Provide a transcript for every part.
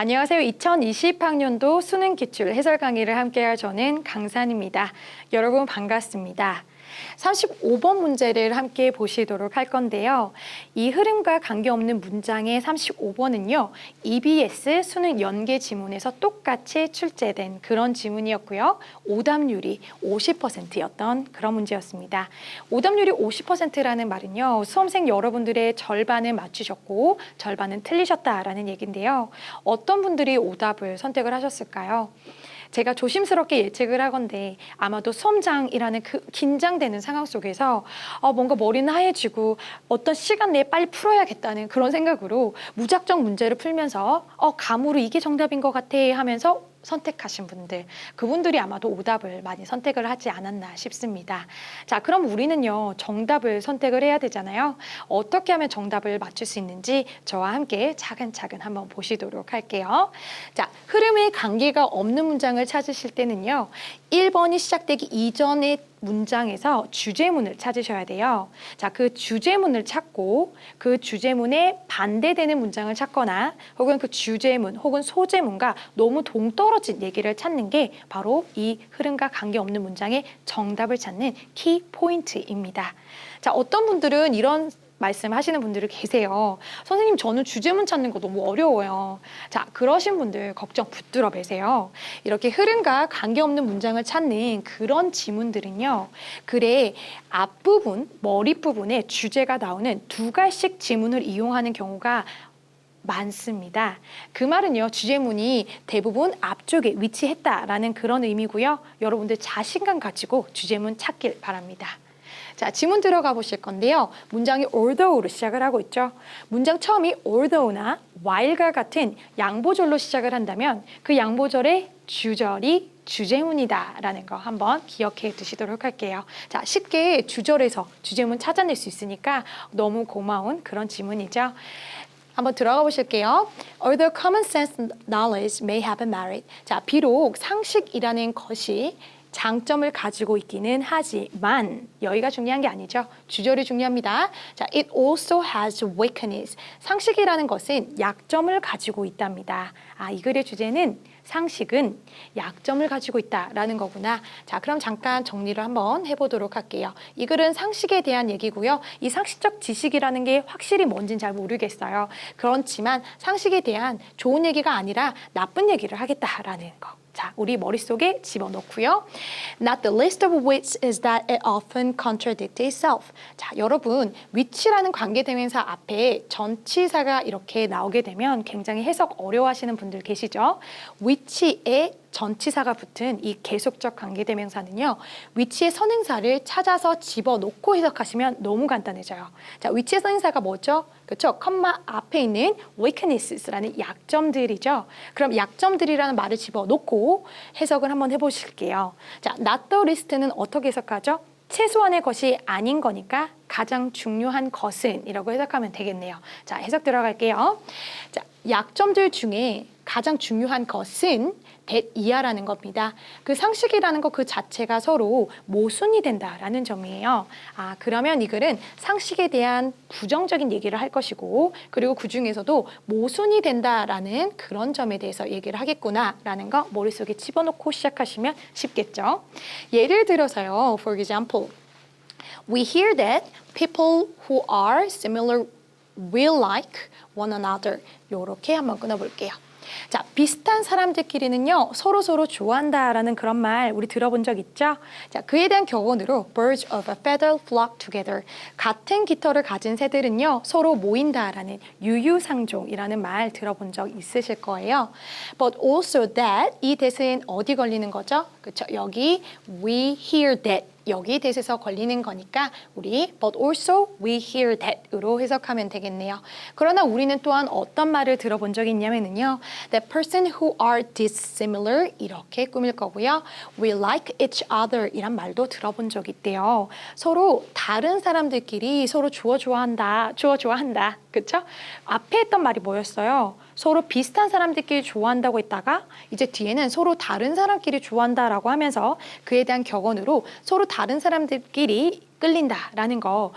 안녕하세요. 2020학년도 수능 기출 해설 강의를 함께할 저는 강산입니다. 여러분 반갑습니다. 35번 문제를 함께 보시도록 할 건데요. 이 흐름과 관계없는 문장의 35번은요. EBS 수능 연계 지문에서 똑같이 출제된 그런 지문이었고요. 오답률이 50%였던 그런 문제였습니다. 오답률이 50%라는 말은요. 수험생 여러분들의 절반을 맞추셨고 절반은 틀리셨다라는 얘기인데요. 어떤 분들이 오답을 선택을 하셨을까요? 제가 조심스럽게 예측을 하건데 아마도 수험장이라는 그 긴장되는 상황 속에서 뭔가 머리는 하얘지고 어떤 시간 내에 빨리 풀어야겠다는 그런 생각으로 무작정 문제를 풀면서 감으로 이게 정답인 것 같아 하면서 선택하신 분들, 그분들이 아마도 오답을 많이 선택을 하지 않았나 싶습니다. 자, 그럼 우리는요, 정답을 선택을 해야 되잖아요. 어떻게 하면 정답을 맞출 수 있는지 저와 함께 차근차근 한번 보시도록 할게요. 자, 흐름의 관계가 없는 문장을 찾으실 때는요, 1번이 시작되기 이전의 문장에서 주제문을 찾으셔야 돼요. 자, 그 주제문을 찾고 그 주제문에 반대되는 문장을 찾거나 혹은 그 주제문 혹은 소제문과 너무 동떨어진 얘기를 찾는 게 바로 이 흐름과 관계없는 문장의 정답을 찾는 키 포인트입니다. 자, 어떤 분들은 이런 말씀하시는 분들이 계세요. 선생님, 저는 주제문 찾는 거 너무 어려워요. 자, 그러신 분들 걱정 붙들어 매세요. 이렇게 흐름과 관계없는 문장을 찾는 그런 지문들은요. 글의 앞부분, 머릿부분에 주제가 나오는 두 갈씩 지문을 이용하는 경우가 많습니다. 그 말은요, 주제문이 대부분 앞쪽에 위치했다라는 그런 의미고요. 여러분들 자신감 가지고 주제문 찾길 바랍니다. 자, 지문 들어가 보실 건데요. 문장이 although로 시작을 하고 있죠. 문장 처음이 although나 while과 같은 양보절로 시작을 한다면 그 양보절의 주절이 주제문이다라는 거 한번 기억해 두시도록 할게요. 자, 쉽게 주절에서 주제문 찾아낼 수 있으니까 너무 고마운 그런 지문이죠. 한번 들어가 보실게요. Although common sense knowledge may have merit. 자, 비록 상식이라는 것이 장점을 가지고 있기는 하지만 여기가 중요한 게 아니죠. 주절이 중요합니다. 자, it also has weakness. 상식이라는 것은 약점을 가지고 있답니다. 이 글의 주제는 상식은 약점을 가지고 있다라는 거구나. 자, 그럼 잠깐 정리를 한번 해보도록 할게요. 이 글은 상식에 대한 얘기고요. 이 상식적 지식이라는 게 확실히 뭔지는 잘 모르겠어요. 그렇지만 상식에 대한 좋은 얘기가 아니라 나쁜 얘기를 하겠다라는 거. 자, 우리 머릿속에 집어넣고요. Not the least of which is that it often contradicts itself. 자, 여러분, which라는 관계대명사 앞에 전치사가 이렇게 나오게 되면 굉장히 해석 어려워하시는 분들 계시죠? which에 전치사가 붙은 이 계속적 관계대명사는요. 위치의 선행사를 찾아서 집어넣고 해석하시면 너무 간단해져요. 자, 위치의 선행사가 뭐죠? 그렇죠? 컴마 앞에 있는 weakness라는 약점들이죠. 그럼 약점들이라는 말을 집어넣고 해석을 한번 해보실게요. 자, not the least는 어떻게 해석하죠? 최소한의 것이 아닌 거니까 가장 중요한 것은 이라고 해석하면 되겠네요. 자, 해석 들어갈게요. 자, 약점들 중에 가장 중요한 것은 that 이하라는 겁니다. 그 상식이라는 거 그 자체가 서로 모순이 된다라는 점이에요. 그러면 이 글은 상식에 대한 부정적인 얘기를 할 것이고 그리고 그 중에서도 모순이 된다라는 그런 점에 대해서 얘기를 하겠구나라는 거 머릿속에 집어넣고 시작하시면 쉽겠죠. 예를 들어서요. For example, we hear that people who are similar will like one another. 요렇게 한번 끊어볼게요. 자, 비슷한 사람들끼리는요, 서로 좋아한다라는 그런 말 우리 들어본 적 있죠? 자, 그에 대한 격언으로 birds of a feather flock together. 같은 깃털을 가진 새들은요, 서로 모인다라는 유유상종이라는 말 들어본 적 있으실 거예요. But also that, 이 that은 어디 걸리는 거죠? 그렇죠? 여기 we hear that. 여기 that에서 걸리는 거니까 우리 but also we hear that으로 해석하면 되겠네요. 그러나 우리는 또한 어떤 말을 들어본 적이 있냐면요. That person who are dissimilar 이렇게 꾸밀 거고요. We like each other 이란 말도 들어본 적이 있대요. 서로 다른 사람들끼리 서로 좋아한다. 그렇죠? 앞에 했던 말이 뭐였어요? 서로 비슷한 사람들끼리 좋아한다고 했다가 이제 뒤에는 서로 다른 사람끼리 좋아한다라고 하면서 그에 대한 격언으로 서로 다른 사람들끼리 끌린다라는 거,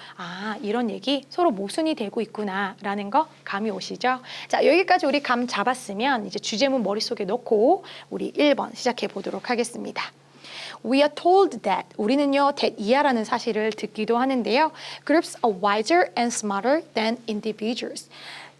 이런 얘기 서로 모순이 되고 있구나라는 거 감이 오시죠? 자, 여기까지 우리 감 잡았으면 이제 주제문 머릿속에 넣고 우리 1번 시작해 보도록 하겠습니다. We are told that 우리는요 that 이하라는 사실을 듣기도 하는데요. Groups are wiser and smarter than individuals.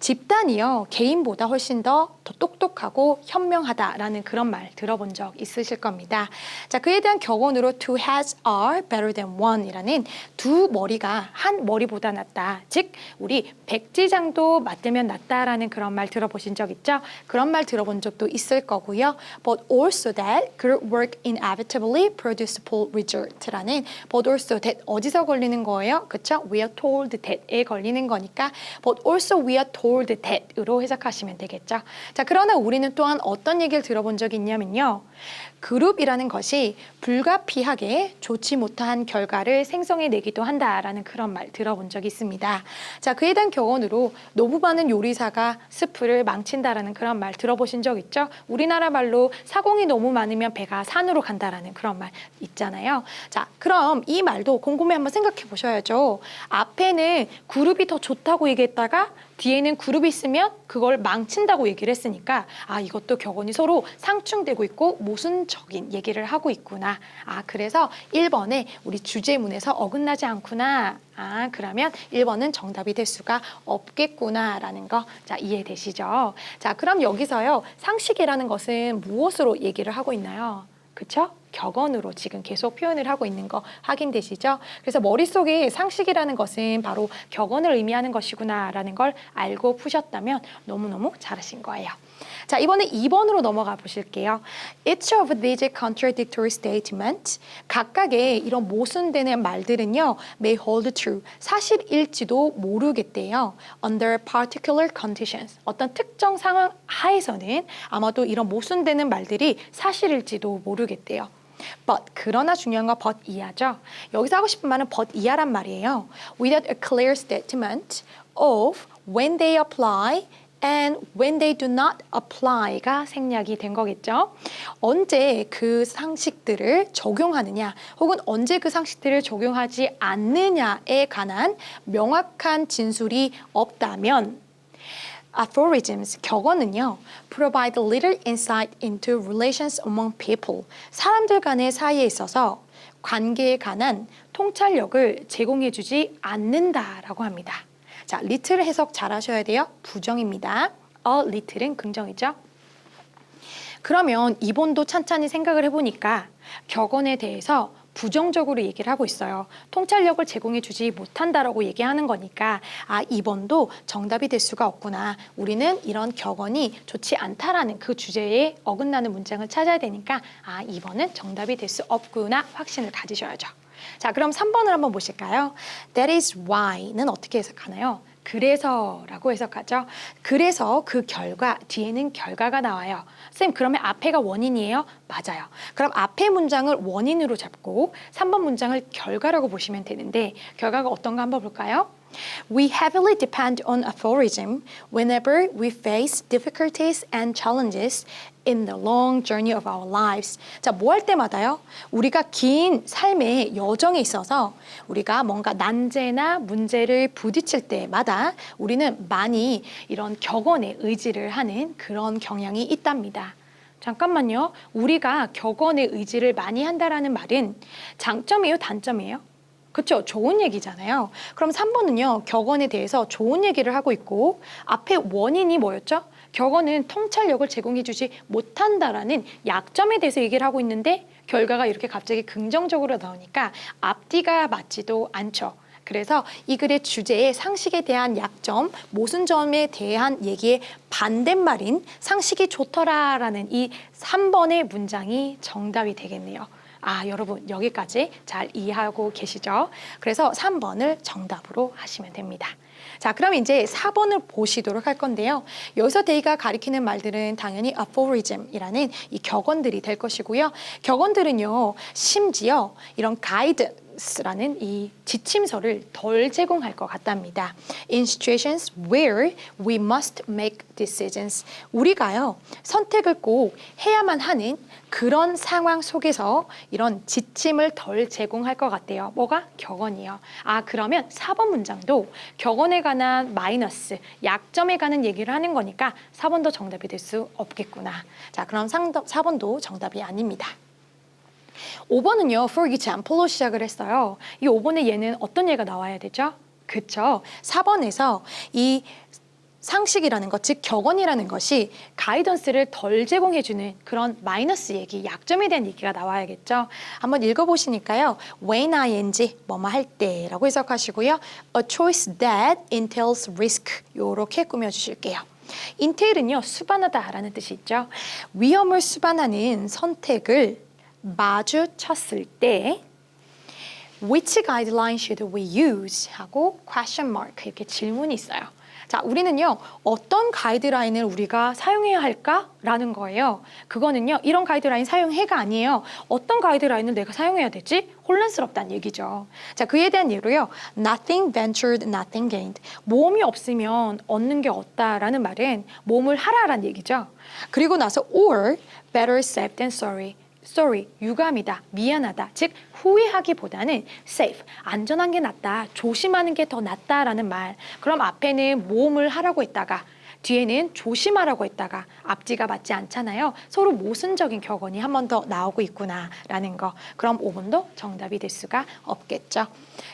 집단이요 개인보다 훨씬 더 똑똑하고 현명하다라는 그런 말 들어본 적 있으실 겁니다. 자, 그에 대한 격언으로 two heads are better than one이라는 두 머리가 한 머리보다 낫다. 즉 우리 백지장도 맞들면 낫다라는 그런 말 들어보신 적 있죠? 그런 말 들어본 적도 있을 거고요. But also that group work inevitably produce poor result라는 but also that 어디서 걸리는 거예요? 그렇죠? We are told that에 걸리는 거니까 but also we are told that으로 해석하시면 되겠죠. 자, 그러나 우리는 또한 어떤 얘기를 들어본 적이 있냐면요. 그룹이라는 것이 불가피하게 좋지 못한 결과를 생성해내기도 한다라는 그런 말 들어본 적이 있습니다. 자, 그에 대한 격언으로 너무 많은 요리사가 스프를 망친다라는 그런 말 들어보신 적 있죠? 우리나라 말로 사공이 너무 많으면 배가 산으로 간다라는 그런 말 있잖아요. 자, 그럼 이 말도 곰곰이 한번 생각해 보셔야죠. 앞에는 그룹이 더 좋다고 얘기했다가 뒤에는 그룹이 있으면 그걸 망친다고 얘기를 했으니까 이것도 격언이 서로 상충되고 있고 모순적인 얘기를 하고 있구나. 그래서 1번에 우리 주제문에서 어긋나지 않구나. 그러면 1번은 정답이 될 수가 없겠구나라는 거 자, 이해되시죠? 자, 그럼 여기서요. 상식이라는 것은 무엇으로 얘기를 하고 있나요? 그쵸? 격언으로 지금 계속 표현을 하고 있는 거 확인되시죠? 그래서 머릿속에 상식이라는 것은 바로 격언을 의미하는 것이구나라는 걸 알고 푸셨다면 너무너무 잘하신 거예요. 자, 이번에 2번으로 넘어가 보실게요. Each of these contradictory statements, 각각의 이런 모순되는 말들은요, may hold true, 사실일지도 모르겠대요. Under particular conditions, 어떤 특정 상황 하에서는 아마도 이런 모순되는 말들이 사실일지도 모르겠대요. But, 그러나 중요한 건 but 이하죠. 여기서 하고 싶은 말은 but 이하란 말이에요. Without a clear statement of when they apply and when they do not apply가 생략이 된 거겠죠. 언제 그 상식들을 적용하느냐 혹은 언제 그 상식들을 적용하지 않느냐에 관한 명확한 진술이 없다면 aphorisms, 격언은요, provide little insight into relations among people. 사람들 간의 사이에 있어서 관계에 관한 통찰력을 제공해주지 않는다라고 합니다. 자, little 해석 잘 하셔야 돼요. 부정입니다. a little은 긍정이죠. 그러면 이번도 찬찬히 생각을 해보니까 격언에 대해서 부정적으로 얘기를 하고 있어요. 통찰력을 제공해주지 못한다라고 얘기하는 거니까 2번도 정답이 될 수가 없구나. 우리는 이런 격언이 좋지 않다라는 그 주제에 어긋나는 문장을 찾아야 되니까 2번은 정답이 될 수 없구나 확신을 가지셔야죠. 자, 그럼 3번을 한번 보실까요? That is why는 어떻게 해석하나요? 그래서라고 해석하죠. 그래서 그 결과, 뒤에는 결과가 나와요. 쌤, 그러면 앞에가 원인이에요? 맞아요. 그럼 앞에 문장을 원인으로 잡고 3번 문장을 결과라고 보시면 되는데 결과가 어떤가 한번 볼까요? We heavily depend on aphorism whenever we face difficulties and challenges in the long journey of our lives. 자, 뭐 할 때마다요? 우리가 긴 삶의 여정에 있어서 우리가 뭔가 난제나 문제를 부딪힐 때마다 우리는 많이 이런 격언에 의지를 하는 그런 경향이 있답니다. 잠깐만요. 우리가 격언에 의지를 많이 한다라는 말은 장점이에요, 단점이에요? 그렇죠. 좋은 얘기잖아요. 그럼 3번은요. 격언에 대해서 좋은 얘기를 하고 있고 앞에 원인이 뭐였죠? 격언은 통찰력을 제공해주지 못한다라는 약점에 대해서 얘기를 하고 있는데 결과가 이렇게 갑자기 긍정적으로 나오니까 앞뒤가 맞지도 않죠. 그래서 이 글의 주제에 상식에 대한 약점, 모순점에 대한 얘기의 반대말인 상식이 좋더라라는 이 3번의 문장이 정답이 되겠네요. 여러분 여기까지 잘 이해하고 계시죠? 그래서 3번을 정답으로 하시면 됩니다. 자, 그럼 이제 4번을 보시도록 할 건데요. 여기서 데이가 가리키는 말들은 당연히 aphorism이라는 이 격언들이 될 것이고요. 격언들은요, 심지어 이런 가이드, guidance,라는 이 지침서를 덜 제공할 것 같답니다. In situations where we must make decisions. 우리가요, 선택을 꼭 해야만 하는 그런 상황 속에서 이런 지침을 덜 제공할 것 같대요. 뭐가? 격언이요. 아, 그러면 4번 문장도 격언에 관한 마이너스, 약점에 관한 얘기를 하는 거니까 4번도 정답이 될 수 없겠구나. 자, 그럼 4번도 정답이 아닙니다. 5번은요, for example로 시작을 했어요. 이 5번에 얘는 어떤 예가 나와야 되죠? 그쵸? 4번에서 이 상식이라는 것, 즉 격언이라는 것이 가이던스를 덜 제공해주는 그런 마이너스 얘기, 약점에 대한 얘기가 나와야겠죠. 한번 읽어보시니까요. when ing, 뭐뭐 할 때라고 해석하시고요. a choice that entails risk, 요렇게 꾸며주실게요. entail은요, 수반하다라는 뜻이 있죠. 위험을 수반하는 선택을 마주쳤을 때 which guideline should we use? 하고 question mark 이렇게 질문이 있어요. 자, 우리는요, 어떤 가이드라인을 우리가 사용해야 할까라는 거예요. 그거는요, 이런 가이드라인 사용해가 아니에요. 어떤 가이드라인을 내가 사용해야 되지? 혼란스럽다는 얘기죠. 자, 그에 대한 예로요, nothing ventured, nothing gained. 모험이 없으면 얻는 게 없다라는 말은 모험을 하라라는 얘기죠. 그리고 나서 or better safe than sorry. sorry, 유감이다, 미안하다, 즉 후회하기보다는 safe, 안전한 게 낫다, 조심하는 게 더 낫다라는 말. 그럼 앞에는 모험을 하라고 했다가 뒤에는 조심하라고 했다가 앞뒤가 맞지 않잖아요. 서로 모순적인 격언이 한 번 더 나오고 있구나라는 거. 그럼 5번도 정답이 될 수가 없겠죠.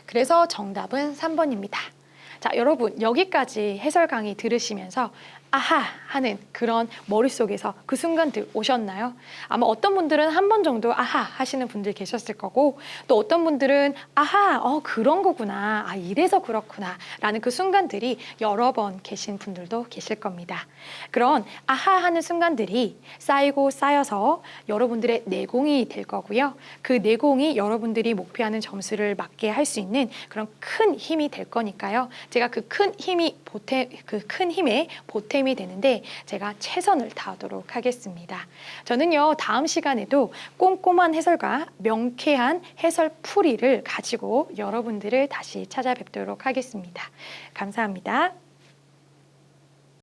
그래서 정답은 3번입니다. 자, 여러분 여기까지 해설 강의 들으시면서 아하 하는 그런 머릿속에서 그 순간들 오셨나요? 아마 어떤 분들은 한 번 정도 아하 하시는 분들 계셨을 거고 또 어떤 분들은 아하 그런 거구나, 아 이래서 그렇구나 라는 그 순간들이 여러 번 계신 분들도 계실 겁니다. 그런 아하 하는 순간들이 쌓이고 쌓여서 여러분들의 내공이 될 거고요. 그 내공이 여러분들이 목표하는 점수를 맞게 할 수 있는 그런 큰 힘이 될 거니까요. 제가 그 큰 힘에 보탬이 되는데 제가 최선을 다하도록 하겠습니다. 저는요, 다음 시간에도 꼼꼼한 해설과 명쾌한 해설 풀이를 가지고 여러분들을 다시 찾아뵙도록 하겠습니다. 감사합니다.